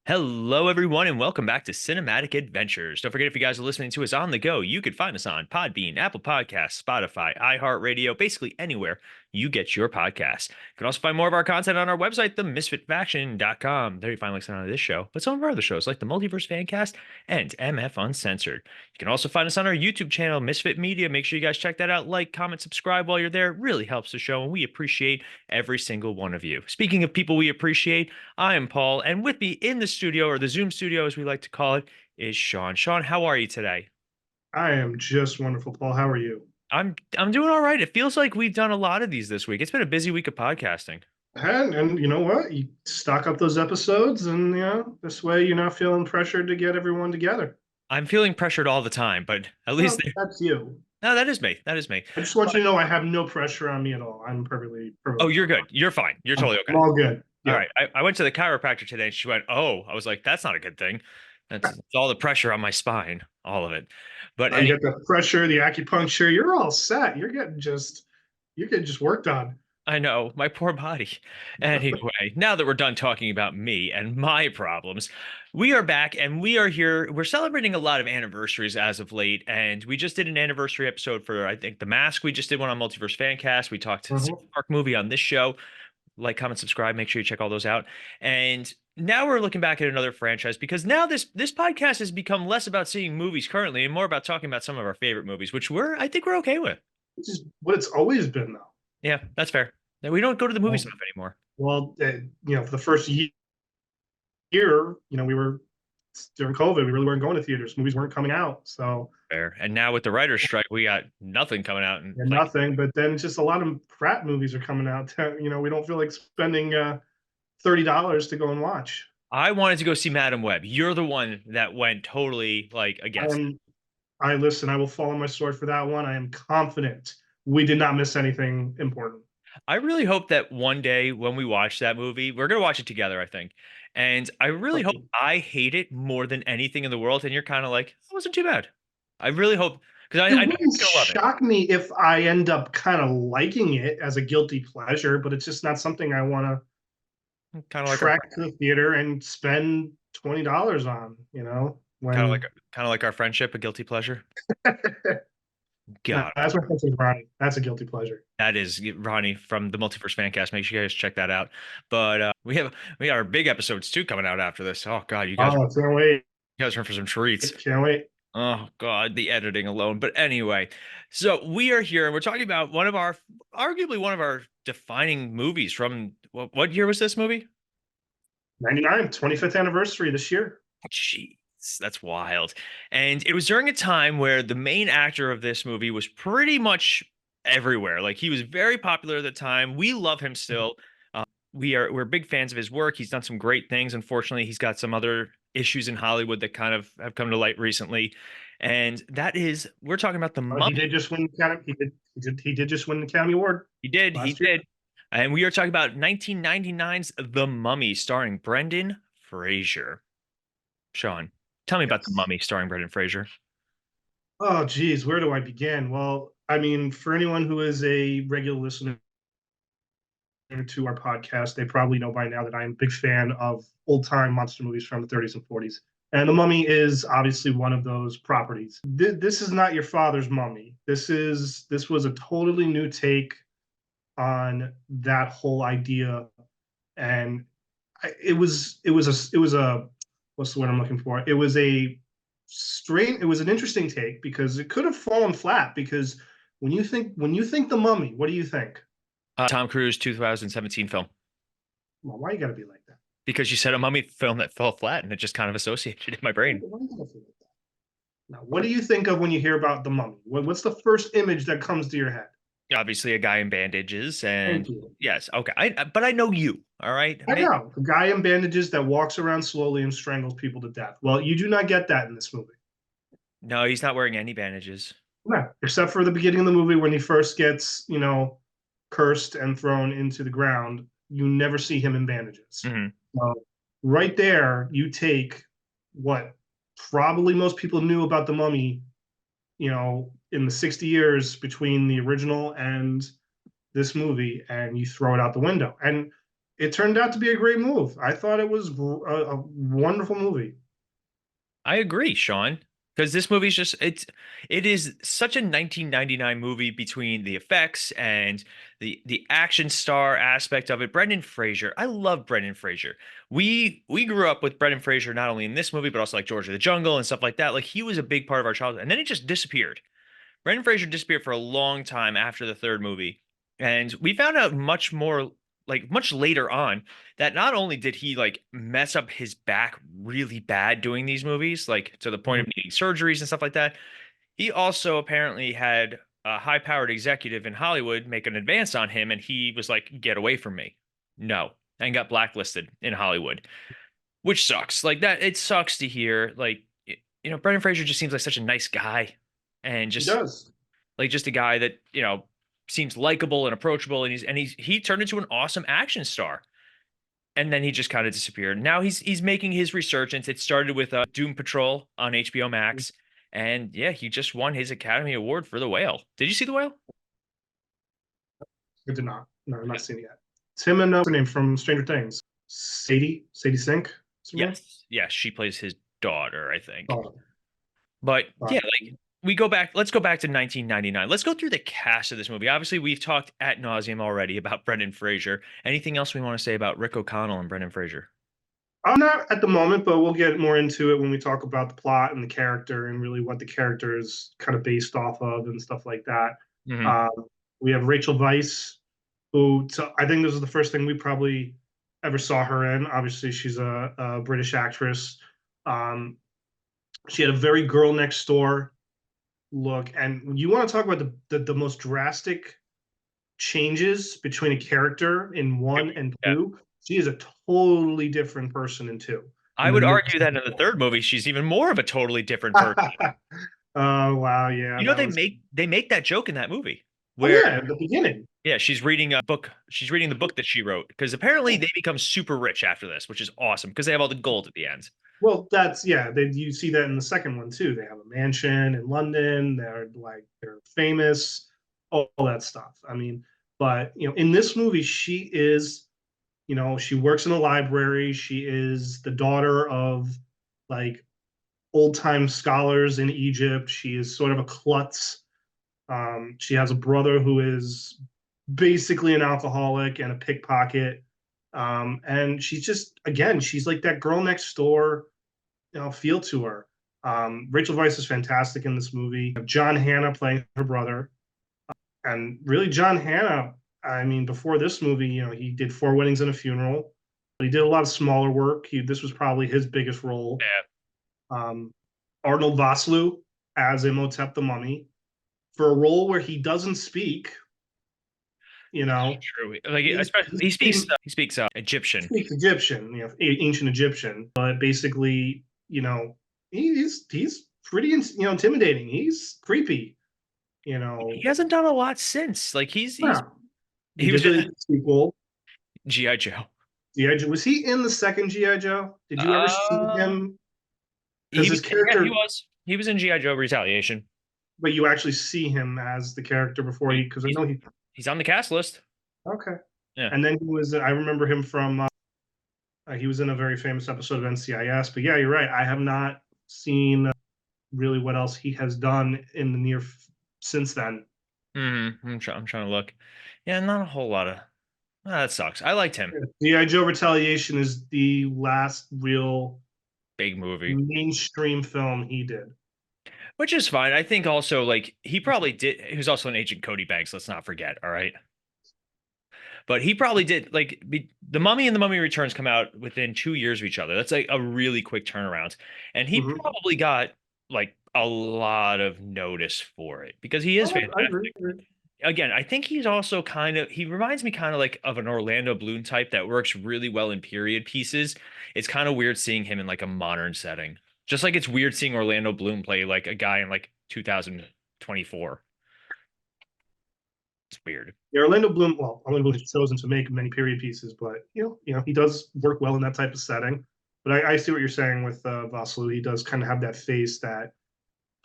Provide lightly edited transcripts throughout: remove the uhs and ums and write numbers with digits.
Hello, everyone, and welcome back to Cinematic Adventures. Don't forget, if you guys are listening to us on the go, you could find us on Podbean, Apple Podcasts, Spotify, iHeartRadio, basically anywhere you get your podcasts. You can also find more of our content on our website, themisfitfaction.com. There you find links on this show, but some of our other shows like the Multiverse Fancast and MF Uncensored. You can also find us on our YouTube channel, Misfit Media. Make sure you guys check that out. Like, comment, subscribe while you're there. It really helps the show, and we appreciate every single one of you. Speaking of people we appreciate, I am Paul, and with me in the studio, or the Zoom studio as we like to call it, is Sean. Sean, how are you today? I am just wonderful, Paul. How are you? I'm doing all right. It feels like we've done a lot of these this week. It's been a busy week of podcasting. And you know what? You stock up those episodes, and this way you're not feeling pressured to get everyone together. I'm feeling pressured all the time, but at least Well, that's you. no, that is me. That is me. I just want But you to know I have no pressure on me at all. I'm oh, perfectly you're fine. good. You're fine. You're totally I'm okay. all good. All Yeah. right. I went to the chiropractor today and she went, "Oh," I was like, "That's not a good thing. That's all the pressure on my spine, all of it." But You get the pressure, the acupuncture. You're all set. You're getting just worked on. I know, my poor body. Anyway, now that we're done talking about me and my problems, we are back and we are here. We're celebrating a lot of anniversaries as of late, and we just did an anniversary episode for, I think, The Mask. We just did one on Multiverse Fancast. We talked to Mhm. Park movie on this show. Like, comment, subscribe. Make sure you check all those out. And now we're looking back at another franchise because now this podcast has become less about seeing movies currently and more about talking about some of our favorite movies, which I think we're okay with. Which is what it's always been, though. Yeah, that's fair. We don't go to the movies Well, enough anymore. for the first year, we were during COVID. We really weren't going to theaters. Movies weren't coming out, so Fair. And now with the writer's strike, we got nothing coming out in and like nothing. But then just a lot of crap movies are coming out. We don't feel like spending $30 to go and watch. I wanted to go see Madam Web. You're the one that went totally like I against it. am. I listen. I will fall on my sword for that one. I am confident we did not miss anything important. I really hope that one day when we watch that movie, we're gonna watch it together, I think. And I really hope I hate it more than anything in the world. And you're kind of like, it wasn't too bad. I really hope because It I know wouldn't you're gonna love it. shock me if I end up kind of liking it as a guilty pleasure, but it's just not something I want to Kind of like our trek to the theater and spend $20 on. kind of like When kind of like our friendship, a guilty pleasure. no, God, that's what that's Ronnie. That's a guilty pleasure. that is Ronnie from the Multiverse Fancast. Make sure you guys check that out. But we got our big episodes too coming out after this. Oh God, Oh, can't wait! you guys are in for some treats. Can't wait. Oh God, the editing alone. But anyway, so we are here and we're talking about arguably one of our defining movies from what year was this movie? 99, 25th anniversary this year. Jeez, that's wild. And it was during a time where the main actor of this movie was pretty much everywhere. Like he was very popular at the time. We love him still. We're big fans of his work. He's done some great things. Unfortunately, he's got some other issues in Hollywood that kind of have come to light recently. And that is, we're talking about the He Mummy. did just win the Academy. He did just win the Academy Award He last year. did. And we are talking about 1999's The Mummy starring Brendan Fraser. Sean, tell me about The Yes. Mummy starring Brendan Fraser. Oh, geez, where do I begin? Well, I mean, for anyone who is a regular listener to our podcast, they probably know by now that I am a big fan of old time monster movies from the 30s and 40s. And The Mummy is obviously one of those properties. This is not your father's Mummy. This was a totally new take on that whole idea, and it was a what's the word I'm looking for? It was an interesting take because it could have fallen flat. Because when you think The Mummy, what do you think? Tom Cruise 2017 film. Well, why you got to be like that? Because you said a mummy film that fell flat and it just kind of associated in my brain. Why you gotta feel like that? Now, what do you think of when you hear about The Mummy? What's the first image that comes to your head? Obviously, a guy in bandages, and Thank you. yes, okay. But I know you, all right? I know a guy in bandages that walks around slowly and strangles people to death. Well, you do not get that in this movie. No, he's not wearing any bandages. No, except for the beginning of the movie when he first gets, cursed and thrown into the ground. You never see him in bandages. Hmm. So right there, you take what probably most people knew about the Mummy, in the 60 years between the original and this movie, and you throw it out the window. And it turned out to be a great move. I thought it was a wonderful movie. I agree, Sean, because this movie's just it is such a 1999 movie between the effects and the action star aspect of it. Brendan Fraser, I love Brendan Fraser. We grew up with Brendan Fraser not only in this movie but also like George of the Jungle and stuff like that. Like he was a big part of our childhood, and then he just disappeared. Brendan Fraser disappeared for a long time after the third movie. And we found out much more, like much later on, that not only did he like mess up his back really bad doing these movies, like to the point of Mhm. needing surgeries and stuff like that, he also apparently had a high-powered executive in Hollywood make an advance on him, and he was like, "Get away from me." No, and got blacklisted in Hollywood, which sucks. Like that, it sucks to hear. Like, Brendan Fraser just seems like such a nice guy, and He just does. like just a guy that seems likable and approachable, and he turned into an awesome action star, and then he just kind of disappeared. Now he's making his resurgence. It started with Doom Patrol on HBO Max, and yeah, he just won his Academy Award for The Whale. Did you see The Whale? I did not. No, I've Yeah. not seen it yet. It's him and what's her name from Stranger Things? Sadie Sink. What's her name? Yes, she plays his daughter, I think. Oh, But uh, yeah, like we go back, let's go back to 1999. Let's go through the cast of this movie. Obviously, we've talked ad nauseum already about Brendan Fraser. Anything else we want to say about Rick O'Connell and Brendan Fraser? I'm not at the moment, but we'll get more into it when we talk about the plot and the character and really what the character is kind of based off of and stuff like that. Hmm. Um, we have Rachel Weisz, who I think this is the first thing we probably ever saw her in. Obviously, she's a British actress. Um, she had a very girl next door look, and you want to talk about the most drastic changes between a character in one and Yeah. two. She is a totally different person in two. I In the would middle. argue that in the third movie, she's even more of a totally different person. Oh wow, yeah, You know, that they was. make that joke in that movie Oh where yeah, at the beginning. yeah, she's reading a book. She's reading the book that she wrote because apparently they become super rich after this, which is awesome because they have all the gold at the end. Well, that's yeah. You see that in the second one too. They have a mansion in London. They're famous, all that stuff. I mean, but in this movie, she is, she works in a library. She is the daughter of like old time scholars in Egypt. She is sort of a klutz. She has a brother who is basically an alcoholic and a pickpocket. And she's just, again, she's like that girl next door, feel to her. Rachel Weisz is fantastic in this movie. John Hannah playing her brother. And really, John Hannah, I mean, before this movie, he did Four Weddings and a Funeral. But he did a lot of smaller work. This was probably his biggest role. Yeah, Um, Arnold Vosloo as Imhotep the Mummy for a role where he doesn't speak. You that's know, true. Like especially he's being, he speaks Egyptian. speaks Egyptian, ancient Egyptian, but basically, he's pretty, intimidating. He's creepy. You He know, hasn't done a lot since. Like yeah. He he did was in the sequel. GI Joe. GI Joe. Was he in the second GI Joe? Did you ever see Uh, him? Because he his was yeah, he character, was. He was in GI Joe Retaliation. but you actually see him as the character before he. Because I He's know he. he's on the cast list. Okay. Yeah. And then he was. I remember him from. He was in a very famous episode of NCIS. But yeah, you're right. I have not seen really what else he has done in the since then. I'm trying to look. Yeah, not a whole lot of. That sucks. I liked him. GI Joe Retaliation is the last real Big movie. mainstream film he did. Which is fine. I think also like he probably did. He was also an Agent Cody Banks. Let's not forget. All right, but he probably did like the Mummy and the Mummy Returns come out within 2 years of each other. That's like a really quick turnaround, and he Mm-hmm. probably got like a lot of notice for it because he is Oh, I agree. fantastic. Again, I think he's also he reminds me kind of like of an Orlando Bloom type that works really well in period pieces. It's kind of weird seeing him in like a modern setting. Just like it's weird seeing Orlando Bloom play like a guy in like 2024. It's weird. Yeah, Orlando Bloom. Well, Orlando Bloom has chosen to make many period pieces, but he does work well in that type of setting. But I see what you're saying with Vosloo. He does kind of have that face that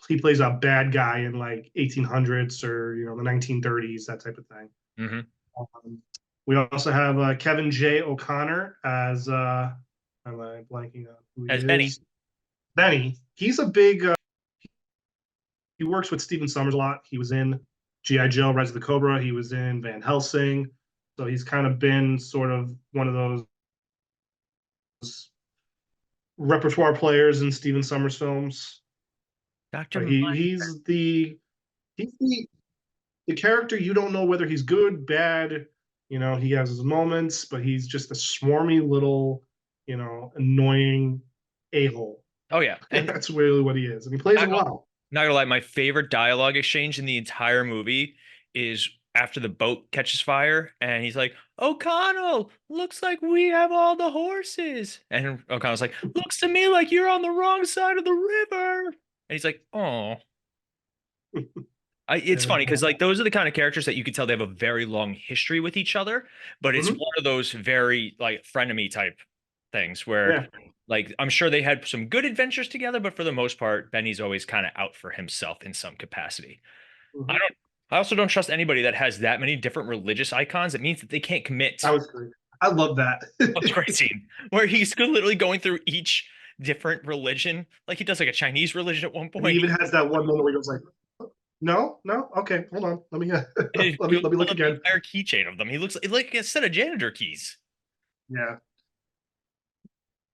he plays a bad guy in like 1800s or the 1930s, that type of thing. Hmm. Um, We also have Kevin J. O'Connor as am I blanking on who he as Benny. is? Benny. He's a big. He works with Stephen Summers a lot. He was in GI Joe, Rise of the Cobra. He was in Van Helsing. So he's kind of been sort of one of those repertoire players in Stephen Summers films. Dr. But Mind. he's the character you don't know whether he's good, bad. He has his moments, but he's just a swarmy little, annoying a hole. Oh yeah. And That's really what he is, and he plays not it gonna, well. not gonna lie, my favorite dialogue exchange in the entire movie is after the boat catches fire and he's like, O'Connell, looks like we have all the horses. And O'Connell's like, looks to me like you're on the wrong side of the river. And he's like, oh. It's Yeah. funny because like those are the kind of characters that you can tell they have a very long history with each other, but it's Mhm. one of those very like frenemy type things where Yeah. like I'm sure they had some good adventures together, but for the most part, Benny's always kind of out for himself in some capacity. I Mhm. don't I also don't trust anybody that has that many different religious icons. It means that they can't That commit. was great. I love that. Oh, it's a great scene where he's literally going through each different religion. Like he does like a Chinese religion at one And he point. even has that one moment where he goes like, "No, no, okay, hold on, let me And he let me built let me look up an again." entire keychain of them. He looks like a set of janitor keys. Yeah.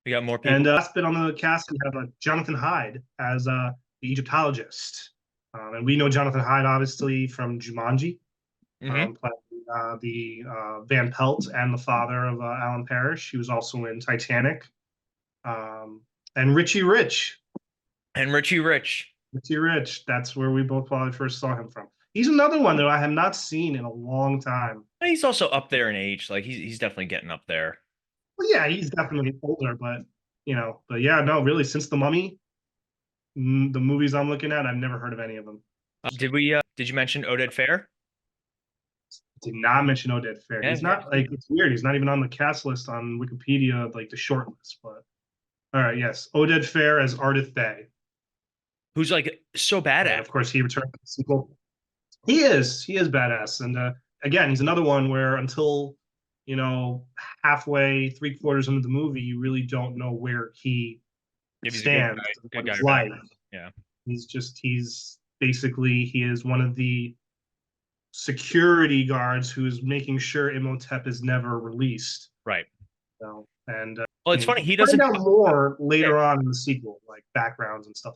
We got more people. And last bit on the cast, we have Jonathan Hyde as the Egyptologist, and we know Jonathan Hyde obviously from Jumanji, Hmm. playing the Van Pelt and the father of Alan Parrish. He was also in Titanic, um, and Richie Rich. And Richie Rich. Richie Rich. That's where we both probably first saw him from. He's another one that I have not seen in a long time. He's also up there in age. Like he's definitely getting up there. Well, yeah, he's definitely older, but but yeah, no, really, since The Mummy, the movies I'm looking at, I've never heard of any of them. Did you mention Oded Fair? Did not mention Oded Fair. Yeah, He's yeah. not like it's weird. He's not even on the cast list on Wikipedia, like the short list. But all right, yes, Oded Fair as Ardith Bay, Who's like so and badass. of course he returned for the sequel. He is badass, and again, he's another one where until you know halfway, three quarters into the movie, you really don't know where he If he's a stands, good what guy he's or bad like. guy. Yeah, He's basically he is one of the security guards who's making sure Imhotep is never released. right. And Well, it's funny. He find doesn't. out more Yeah, later on in the sequel, like backgrounds and stuff.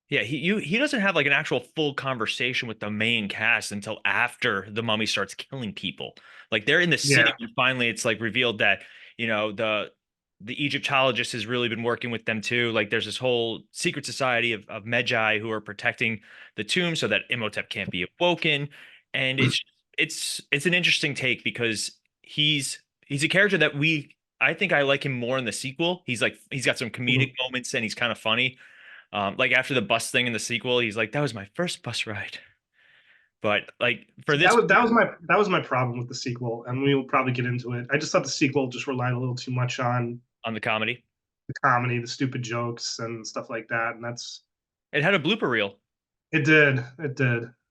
yeah. He doesn't have like an actual full conversation with the main cast until after the mummy starts killing people. Like they're in the Yeah. city, and finally it's like revealed that the Egyptologist has really been working with them too. Like there's this whole secret society of Magi who are protecting the tomb so that Imhotep can't be awoken. And it's an interesting take because he's a character that I think I like him more in the sequel. He's got some comedic moments and he's kind of funny. Like after the bus thing in the sequel, he's like, "That was my first bus ride." But like for See, this that was my problem with the sequel, and we'll probably get into it. I just thought the sequel just relied a little too much on on the comedy, the comedy, the stupid jokes, and stuff like that. And it had a blooper reel. it did. But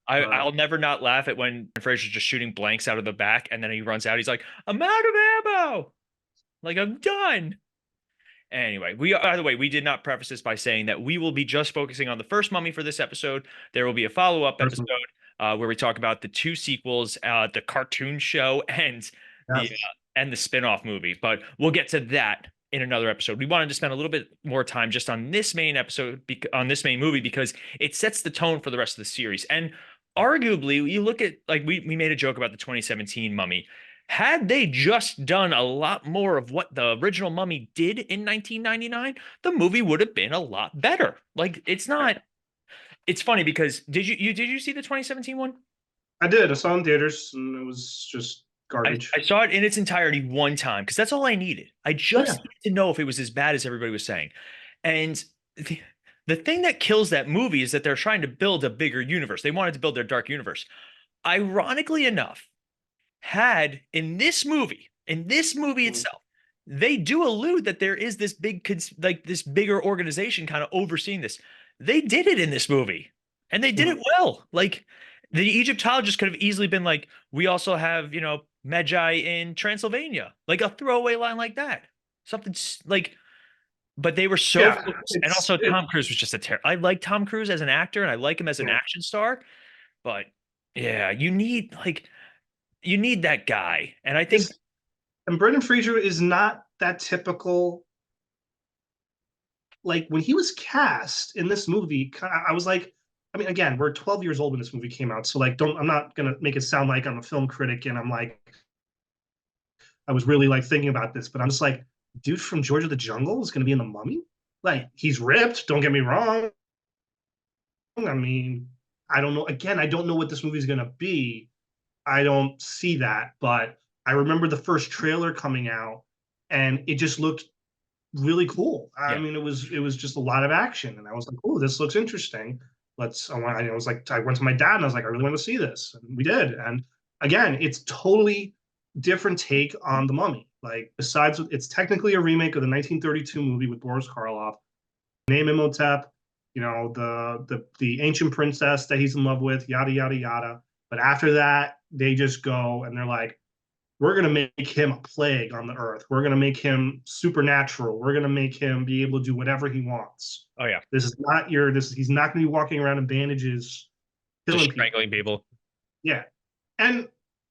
I'll never not laugh at when Fraser's just shooting blanks out of the back, and then he runs out. He's like, "I'm out of ammo. Like I'm done." Anyway, by the way, we did not preface this by saying that we will be just focusing on the first Mummy for this episode. There will be a follow-up episode personally, where we talk about the two sequels, the cartoon show yes. and the spin-off movie. But we'll get to that in another episode. We wanted to spend a little bit more time just on this main episode, on this main movie, because it sets the tone for the rest of the series. And arguably, you look at like we made a joke about the 2017 Mummy. Had they just done a lot more of what the original Mummy did in 1999, the movie would have been a lot better. Like it's not. It's funny because did you see the 2017 one? I did. I saw it in theaters, and it was just I, garbage. I saw it in its entirety one time because that's all I needed. I just Yeah. needed to know if it was as bad as everybody was saying. And the, the thing that kills that movie is that they're trying to build a bigger universe. They wanted to build their dark universe. Ironically enough, had in this movie Mm. itself, they do allude that there is this like this bigger organization kind of overseeing this. They did it in this movie, and they did it Mm. well. Like the Egyptologist could have easily been like, we also have, Magi in Transylvania, like a throwaway line like that. Something like, but they were so Yeah, focused. And also Tom Cruise was just a terrible. I like Tom Cruise as an actor and I like him as an yeah. action star, but yeah, you need that guy. And I think This and Brendan Fraser is not that typical. Like when he was cast in this movie, I was like, I mean, again, we're 12 years old when this movie came out, so like, don't I'm not gonna make it sound like I'm a film critic and I'm like, I was really like thinking about this, but I'm just like, dude from Georgia the Jungle is gonna be in the Mummy. Like he's ripped. Don't get me wrong. I mean, I don't know. Again, I don't know what this movie is gonna be. I don't see that, but I remember the first trailer coming out, and it just looked really cool. I yeah, mean, it was just a lot of action, and I was like, "Oh, this looks interesting." I was like, I went to my dad and I was like, "I really want to see this," and we did. And again, it's totally different take on the Mummy. Like, besides, it's technically a remake of the 1932 movie with Boris Karloff. Name Imhotep, the ancient princess that he's in love with, yada yada yada. But after that, they just go and they're like, we're going to make him a plague on the earth. We're going to make him supernatural. We're going to make him be able to do whatever he wants. oh yeah, He's not going to be walking around in bandages just killing people. strangling people. Yeah. And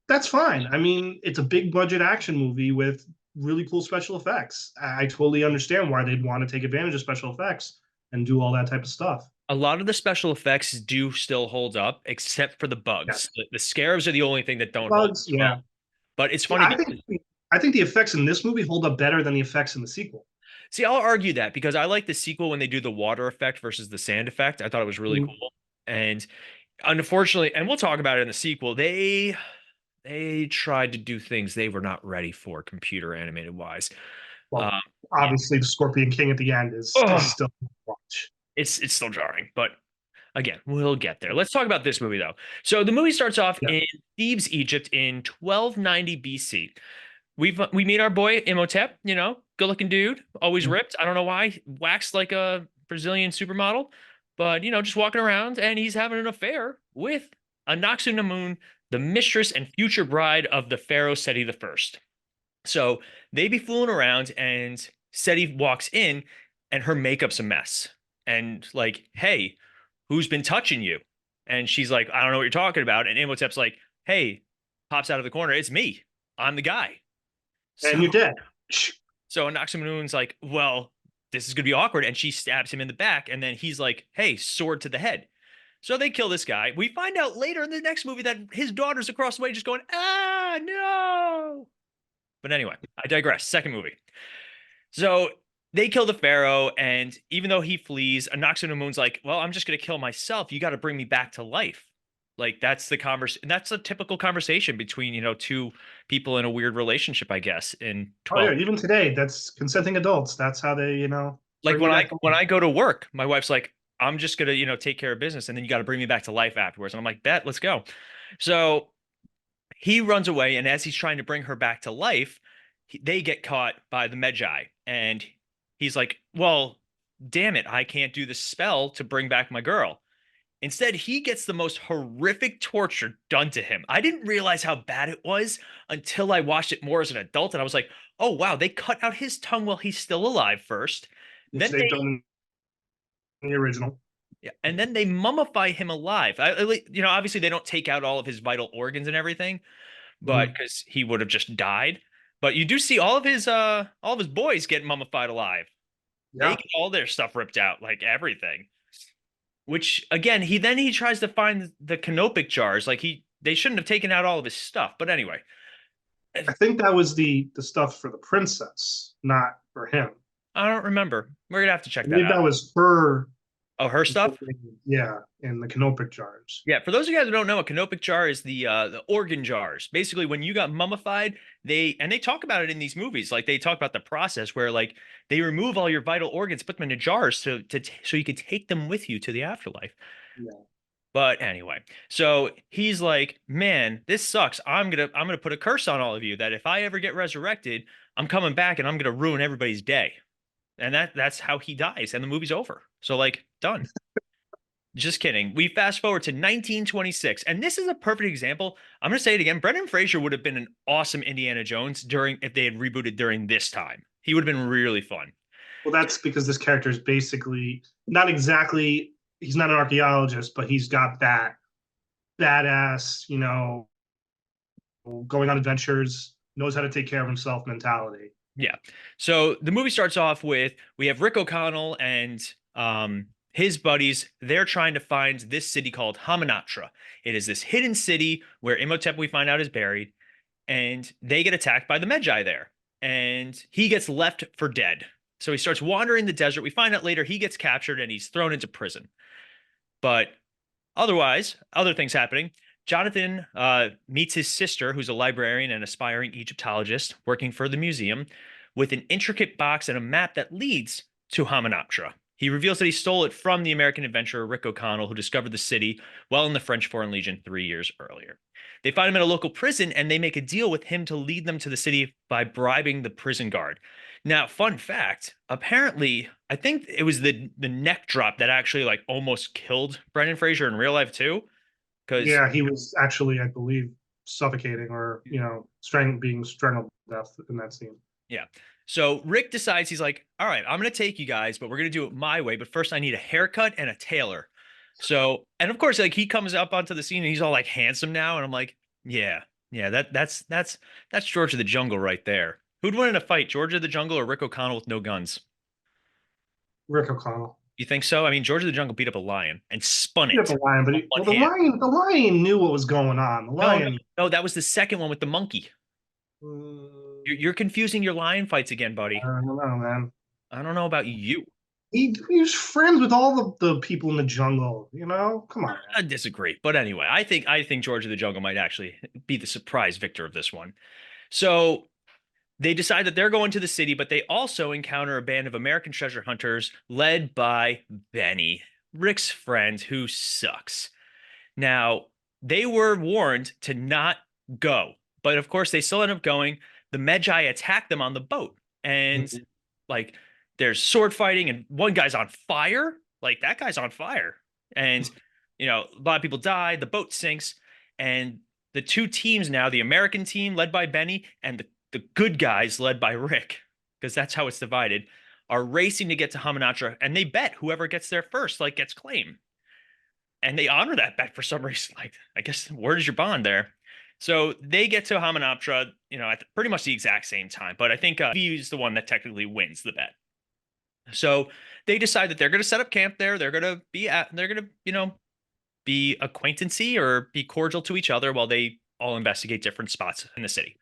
that's fine. I mean, it's a big budget action movie with really cool special effects. I totally understand why they'd want to take advantage of special effects and do all that type of stuff. A lot of the special effects do still hold up, except for the bugs. Yes. The scarabs are the only thing that don't hold Bugs, as yeah. well. But it's See, funny because I think the effects in this movie hold up better than the effects in the sequel. see, I'll argue that because I like the sequel when they do the water effect versus the sand effect. I thought it was really Mhm. cool. And unfortunately, and we'll talk about it in the sequel, they tried to do things they were not ready for computer animated wise. Well, Um, yeah. obviously, the Scorpion King at the end is Oh, still a watch. it's still jarring, but again, we'll get there. Let's talk about this movie though. So the movie starts off Yeah. in Thebes, Egypt in 1290 BC. We meet our boy Imhotep, good looking dude, always Mhm. ripped. I don't know why, waxed like a Brazilian supermodel, but just walking around and he's having an affair with Anaxunamun, the mistress and future bride of the pharaoh Seti the First. So they be fooling around and Seti walks in and her makeup's a mess. And like, hey, who's been touching you? And she's like, I don't know what you're talking about. And Imhotep's like, hey, pops out of the corner, it's me. I'm the guy. And So you're dead. so Anaxamun's like, well, this is gonna be awkward. And she stabs him in the back, and then he's like, hey, sword to the head. So they kill this guy. We find out later in the next movie that his daughter's across the way just going, ah, no. But anyway, I digress. Second movie. So they kill the pharaoh, and even though he flees, Anaxunamun's like, well, I'm just gonna kill myself. You got to bring me back to life. Like that's the conversation. That's a typical conversation between two people in a weird relationship, I guess. In Oh yeah, 12, even today, that's consenting adults. That's how they, like bring you back when home. I go to work, my wife's like, I'm just gonna take care of business, and then you got to bring me back to life afterwards. And I'm like, bet, let's go. So he runs away, and as he's trying to bring her back to life, they get caught by the Magi, and he's like, well, damn it, I can't do the spell to bring back my girl. Instead, he gets the most horrific torture done to him. I didn't realize how bad it was until I watched it more as an adult, and I was like, oh wow, they cut out his tongue while he's still alive first. Which Then they've done in the original. yeah, and then they mummify him alive. Obviously they don't take out all of his vital organs and everything, but Mhm. because he would have just died. But you do see all of his boys get mummified alive. They Yeah. get all their stuff ripped out, like everything. Which again, he tries to find the canopic jars. Like they shouldn't have taken out all of his stuff. But anyway, I think that was the stuff for the princess, not for him. I don't remember. We're gonna have to I check that believe out. that was her. Oh, her stuff? Yeah, in the canopic jars. Yeah, for those of you guys who don't know, a canopic jar is the organ jars. Basically, when you got mummified, they talk about it in these movies. Like they talk about the process where like they remove all your vital organs, put them into jars so you could take them with you to the afterlife. Yeah. But anyway, so he's like, "Man, this sucks. I'm gonna put a curse on all of you that if I ever get resurrected, I'm coming back and I'm gonna ruin everybody's day." And that's how he dies, and the movie's over. So like, done. Just kidding. We fast forward to 1926, and this is a perfect example. I'm going to say it again. Brendan Fraser would have been an awesome Indiana Jones during if they had rebooted during this time. He would have been really fun. Well, that's because this character is basically not exactly. He's not an archaeologist, but he's got that badass, going on adventures, knows how to take care of himself mentality. Yeah. So the movie starts off with we have Rick O'Connell and his buddies. They're trying to find this city called Hamunaptra. It is this hidden city where Imhotep, we find out, is buried, and they get attacked by the Magi there, and he gets left for dead. So he starts wandering the desert. We find out later he gets captured and he's thrown into prison. But otherwise, other things happening. Jonathan meets his sister, who's a librarian and aspiring Egyptologist working for the museum, with an intricate box and a map that leads to Hamunaptra. He reveals that he stole it from the American adventurer Rick O'Connell, who discovered the city while in the French Foreign Legion 3 years earlier. They find him in a local prison and they make a deal with him to lead them to the city by bribing the prison guard. Now, fun fact, apparently, I think it was the neck drop that actually like almost killed Brendan Fraser in real life too. Because Yeah, he was actually, I believe, suffocating or being strangled to death in that scene. yeah. So Rick decides he's like, all right, I'm gonna take you guys, but we're gonna do it my way. But first I need a haircut and a tailor. So, and of course, like he comes up onto the scene and he's all like handsome now. And I'm like, yeah, yeah, that's George of the Jungle right there. Who'd win in a fight, George of the Jungle or Rick O'Connell with no guns? Rick O'Connell. You think so? I mean, George of the Jungle beat up a lion and spun He had it the lion, but on one the hand. lion knew what was going on. The No, no, lion. no, that was the second one with the monkey. You're confusing your lion fights again, I buddy. don't know, man. I don't know about you. He was friends with all the people in the jungle. Come on, man. I disagree, but anyway, I think George of the Jungle might actually be the surprise victor of this one. So they decide that they're going to the city, but they also encounter a band of American treasure hunters led by Benny, Rick's friend, who sucks. Now, they were warned to not go, but of course, they still end up going. The Magi attack them on the boat, and like there's sword fighting, and one guy's on fire. Like that guy's on fire, and a lot of people die. The boat sinks, and the two teams now, the American team led by Benny and the good guys led by Rick, because that's how it's divided, are racing to get to Hamunaptra, and they bet whoever gets there first like gets claim, and they honor that bet for some reason. Like, I guess where is your bond there? So they get to Hamunaptra, at pretty much the exact same time. But I think V is the one that technically wins the bet. So they decide that they're going to set up camp there. They're going to, be acquaintancy or be cordial to each other while they all investigate different spots in the city.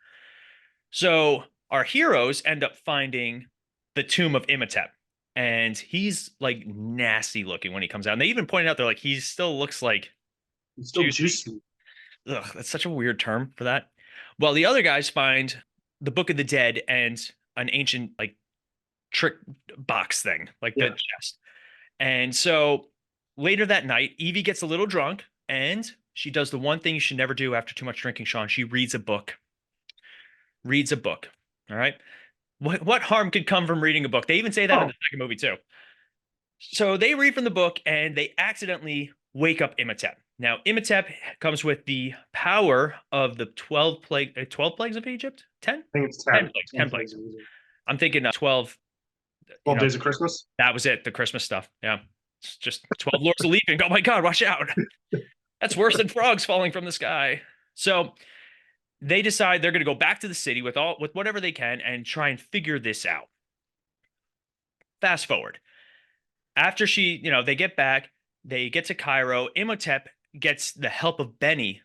So our heroes end up finding the tomb of Imhotep, and he's like nasty looking when he comes out. And they even pointed out they're like he still looks like He's still juicy. juicy. Ugh, that's such a weird term for that. Well, the other guys find the Book of the Dead and an ancient like trick box thing, like the Yeah. chest. And so later that night, Evie gets a little drunk and she does the one thing you should never do after too much drinking, Sean. She reads a book. Reads a book. All right. What harm could come from reading a book? They even say that in Oh, the second movie too. So they read from the book and they accidentally wake up Imhotep. Now, Imhotep comes with the power of the 12 plagues of Egypt? 10? I think it's 10 10. plagues, 10 10 plays plagues. of music. I'm thinking 12, 12 Days of Christmas. that was it, the Christmas stuff. Yeah. It's just 12 lords of leaping. Oh my God, watch out. That's worse than frogs falling from the sky. So they decide they're going to go back to the city with whatever they can and try and figure this out. Fast forward. After they get back, they get to Cairo. Imhotep gets the help of Benny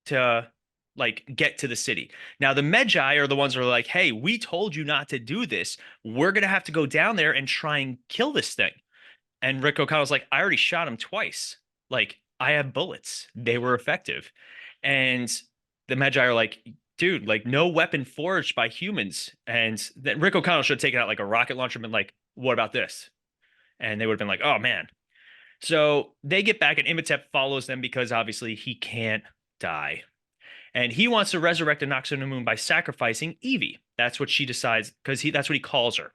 to like get to the city. Now the Magi are the ones who are like, "Hey, we told you not to do this. We're gonna have to go down there and try and kill this thing." And Rick O'Connell's like, "I already shot him twice. Like I have bullets. They were effective." And the Magi are like, "Dude, like no weapon forged by humans." And then Rick O'Connell should have taken out like a rocket launcher and been like, "What about this?" And they would have been like, "Oh man." So they get back, and Imhotep follows them because obviously he can't die. And he wants to resurrect Moon by sacrificing Evie. That's what she decides, because that's what he calls her.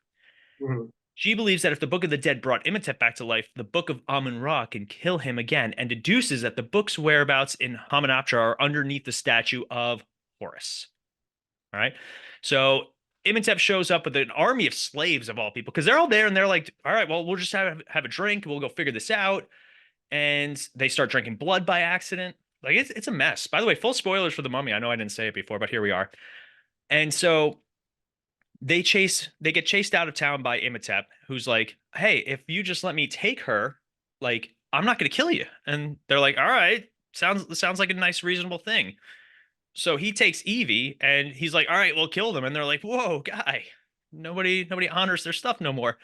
Mhm. She believes that if the Book of the Dead brought Imhotep back to life, the Book of Amun-Ra can kill him again, and deduces that the book's whereabouts in Hamunaptra are underneath the statue of Horus. All right. So Imhotep shows up with an army of slaves of all people because they're all there and they're like, all right, well, we'll just have a drink. We'll go figure this out. And they start drinking blood by accident. Like it's a mess. By the way, full spoilers for the mummy. I know I didn't say it before, but here we are. And so they get chased out of town by Imhotep, who's like, hey, if you just let me take her, like, I'm not gonna kill you. And they're like, all right, sounds like a nice, reasonable thing. So he takes Evie and he's like, all right, we'll kill them. And they're like, whoa, guy, nobody honors their stuff no more.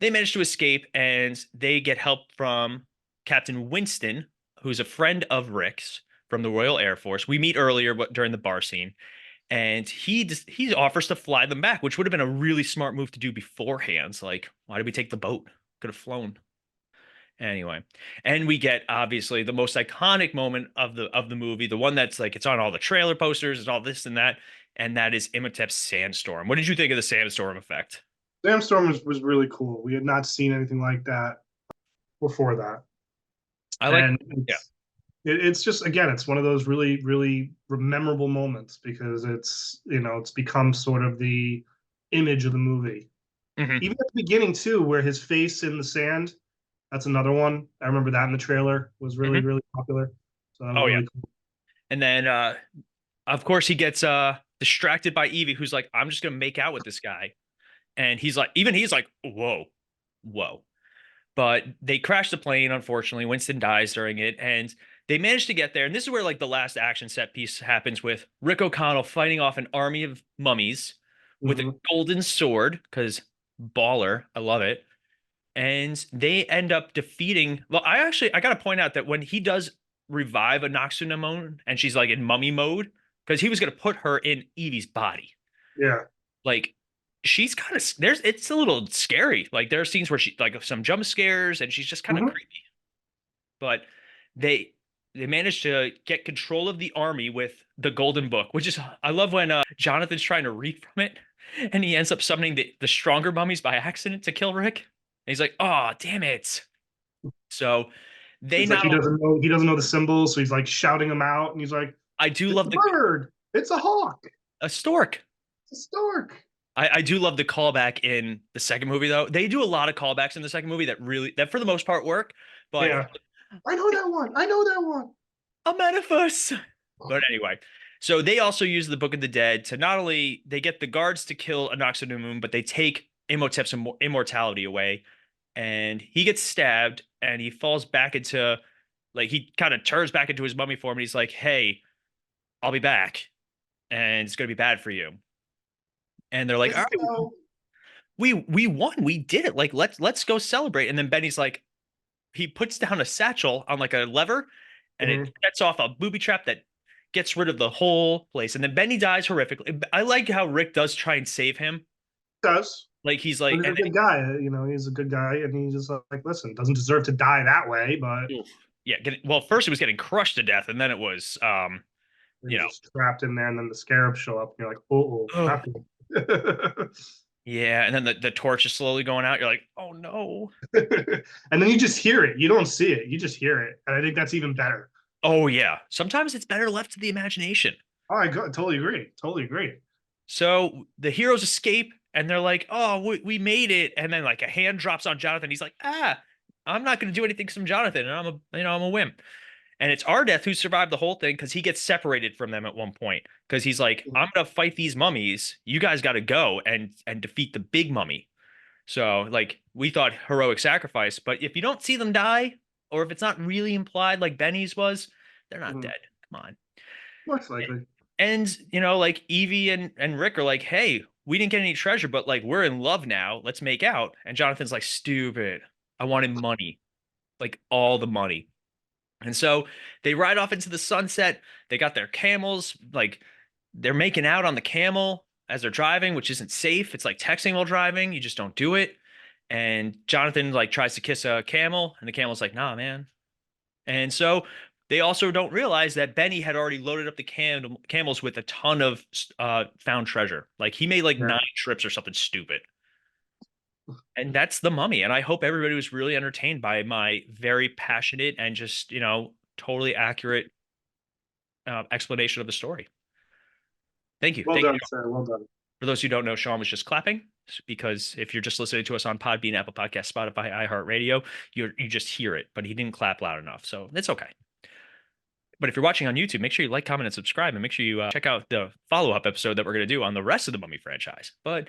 They manage to escape and they get help from Captain Winston, who's a friend of Rick's from the Royal Air Force. We meet earlier during the bar scene, and he offers to fly them back, which would have been a really smart move to do beforehand. Like, why did we take the boat? Could have flown. Anyway, and we get obviously the most iconic moment of the movie, the one that's like it's on all the trailer posters, and all this and that is Imhotep's sandstorm. What did you think of the sandstorm effect? Sandstorm was really cool. We had not seen anything like that before that, I like, and yeah. it's just again, it's one of those really really memorable moments because it's become sort of the image of the movie. Hmm. Even at the beginning too, where his face in the sand. That's another one. I remember that in the trailer was really Hmm. really popular. So that was Oh yeah. really cool. And then of course he gets distracted by Evie, who's like, I'm just gonna make out with this guy. And he's like, whoa, whoa. But they crash the plane, unfortunately. Winston dies during it, and they manage to get there. And this is where like the last action set piece happens with Rick O'Connell fighting off an army of mummies with a Hmm. golden sword, because baller, I love it. And they end up defeating. Well, I gotta point out that when he does revive a Noxunamon and she's like in mummy mode, because he was gonna put her in Evie's body. Yeah. Like she's kind of there's it's a little scary. Like there are scenes where she like some jump scares and she's just kind of Hmm. creepy. But they they managed to get control of the army with the golden book, which is I love when Jonathan's trying to read from it and he ends up summoning the stronger mummies by accident to kill Rick. And he's like, "Oh, damn it." So they It's like not only he doesn't know the symbols, so he's like shouting them out, and he's like, I do "It's a love bird! It's a hawk! a stork. It's a stork!" I do love the callback in the second movie though. They do a lot of callbacks in the second movie that for the most part work, but Yeah, I know that one. I know that one. Amenephus. But anyway, so they also use the Book of the Dead to not only they get the guards to kill Anaxadumun, but they take Imhotep's immortality away, and he gets stabbed and he falls back into like he kind of turns back into his mummy form and he's like, "Hey, I'll be back, and it's gonna be bad for you." And they're like, "All Let's right, go. we won, we did it. Like let's go celebrate." And then Benny's like, he puts down a satchel on like a lever and it Hmm. sets off a booby trap that gets rid of the whole place. And then Benny dies horrifically. I like how Rick does try and save him. Does. Like he's But like, he's a and good guy. He's a good guy, and he's just like, listen, doesn't deserve to die that way, but then, oof. Yeah, well, first it was getting crushed to death, and then it was, you he's know, just trapped in there, and then the scarabs show up, and you're like, oh, ugh. not good. Yeah, and then the torch is slowly going out. You're like, oh no. And then you just hear it. You don't see it. You just hear it. And I think that's even better. Oh yeah. Sometimes it's better left to the imagination. Oh, totally agree. Totally agree. So the heroes escape and they're like, "Oh, we made it." And then like a hand drops on Jonathan. He's like, "Ah, I'm not going to do anything from Jonathan, and I'm a wimp." And it's Ardeth who survived the whole thing because he gets separated from them at one point because he's like, "I'm gonna fight these mummies. You guys got to go and defeat the big mummy." So like we thought heroic sacrifice, but if you don't see them die, or if it's not really implied like Benny's was, they're not Mhm. dead. Come on. Most likely. And like Evie and Rick are like, "Hey, we didn't get any treasure, but like we're in love now. Let's make out." And Jonathan's like, "Stupid. I wanted money, like all the money." And so they ride off into the sunset. They got their camels, like they're making out on the camel as they're driving, which isn't safe. It's like texting while driving. You just don't do it. And Jonathan like tries to kiss a camel, and the camel's like, "Nah, man." And so they also don't realize that Benny had already loaded up the camels with a ton of found treasure. Like he made like Yeah. 9 trips or something stupid. And that's The Mummy. And I hope everybody was really entertained by my very passionate and just, totally accurate explanation of the story. Thank you. Well Thank you. done, sir. Well done. For those who don't know, Sean was just clapping because if you're just listening to us on Podbean, Apple Podcast, Spotify, iHeartRadio, you just hear it, but he didn't clap loud enough. So it's okay. But if you're watching on YouTube, make sure you like, comment, and subscribe, and make sure you check out the follow-up episode that we're going to do on the rest of the Mummy franchise. But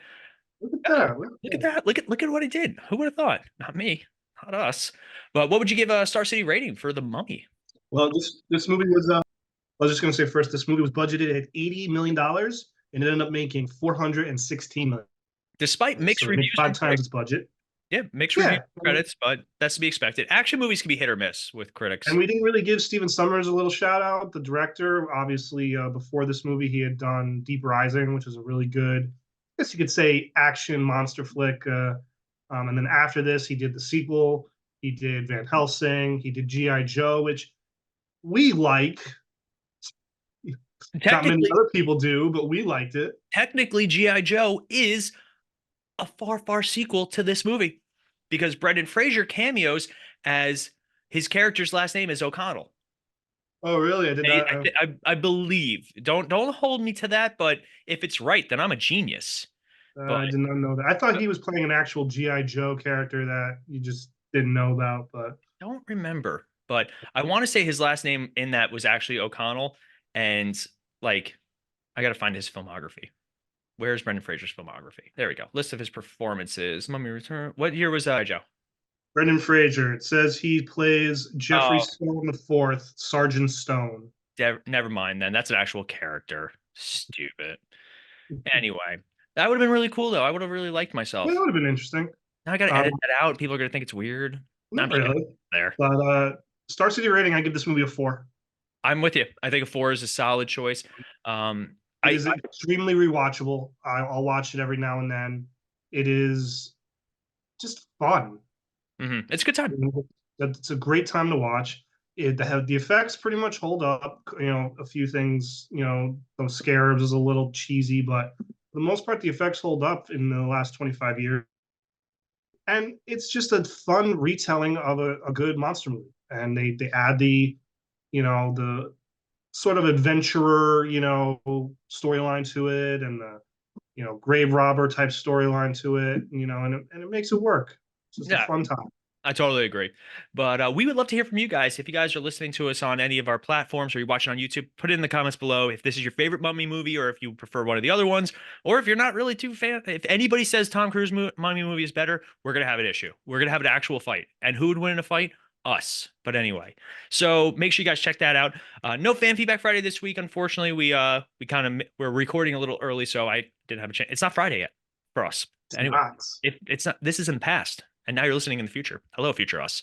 Look at that. Look at look at that. that! Look at what I did. Who would have thought? Not me, not us. But what would you give a Star City rating for the Mummy? Well, this movie was. I was just going to say first, this movie was budgeted at $80 million, and it ended up making 416 million. Despite mixed So it made reviews five from times critics, its budget. yeah, mixed reviews Yeah, and credits, but that's to be expected. Action movies can be hit or miss with and critics. we didn't really give Steven Summers a little shout out. The director, obviously, before this movie, he had done Deep Rising, which is a really good, I guess you could say, action monster flick. And then after this, he did the sequel. He did Van Helsing. He did GI Joe, which we like. Not many Technically, other people do, but we liked it. technically, GI Joe is a far, far sequel to this movie because Brendan Fraser cameos as his character's last name is O'Connell. Oh, really? I did And not. I believe. Don't hold me to that, but if it's right, then I'm a genius. But I did not know that. I thought he was playing an actual GI Joe character that you just didn't know about. But don't remember. But I want to say his last name in that was actually O'Connell. And like, I got to find his filmography. Where's Brendan Fraser's filmography? There we go. List of his performances. Mummy Return. What year was Joe? Brendan Fraser. It says he plays Jeffrey Oh, Stone the Fourth, Sergeant Stone. never mind then. That's an actual character. Stupid. Anyway, that would have been really cool though. I would have really liked Yeah, that myself. would have been interesting. Now I got to Um, edit that out. People are going to think it's weird. No, I'm Not just kidding. really, There. but Star City rating, I give this movie a 4. I'm with you. I think a 4 is a solid choice. Um, It I is extremely rewatchable. I'll watch it every now and then. It is just fun. it's a good time. It's a great time to watch. The effects pretty much hold up. A few things, those scarabs is a little cheesy, but for the most part, the effects hold up in the last 25 years. And it's just a fun retelling of a good monster movie. And they add the sort of adventurer, storyline to it, and the, grave robber type storyline to it, and it makes it work. It's just a Yeah, fun time. I totally agree. But we would love to hear from you guys. If you guys are listening to us on any of our platforms or you're watching on YouTube, put it in the comments below if this is your favorite Mummy movie or if you prefer one of the other ones, or if you're not really too fan. If anybody says Tom Cruise Mummy movie is better, we're gonna have an issue. We're gonna have an actual fight. And who would win in a fight? Us. But anyway, so make sure you guys check that out. No fan feedback Friday this week. Unfortunately, we're recording a little early, so I didn't have a chance. It's not Friday yet for us. It's Anyway, not. if it's not, this is in the past, and now you're listening in the future. Hello, future us.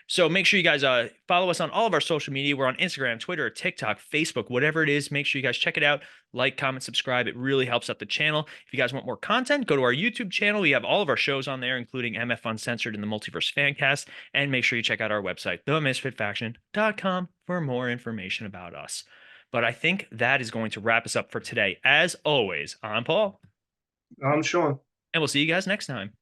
So make sure you guys follow us on all of our social media. We're on Instagram, Twitter, TikTok, Facebook, whatever it is. Make sure you guys check it out. Like, comment, subscribe. It really helps out the channel. If you guys want more content, go to our YouTube channel. We have all of our shows on there, including MF Uncensored and the Multiverse Fancast. And make sure you check out our website, themisfitfaction.com, for more information about us. But I think that is going to wrap us up for today. As always, I'm Paul. I'm Sean. And we'll see you guys next time.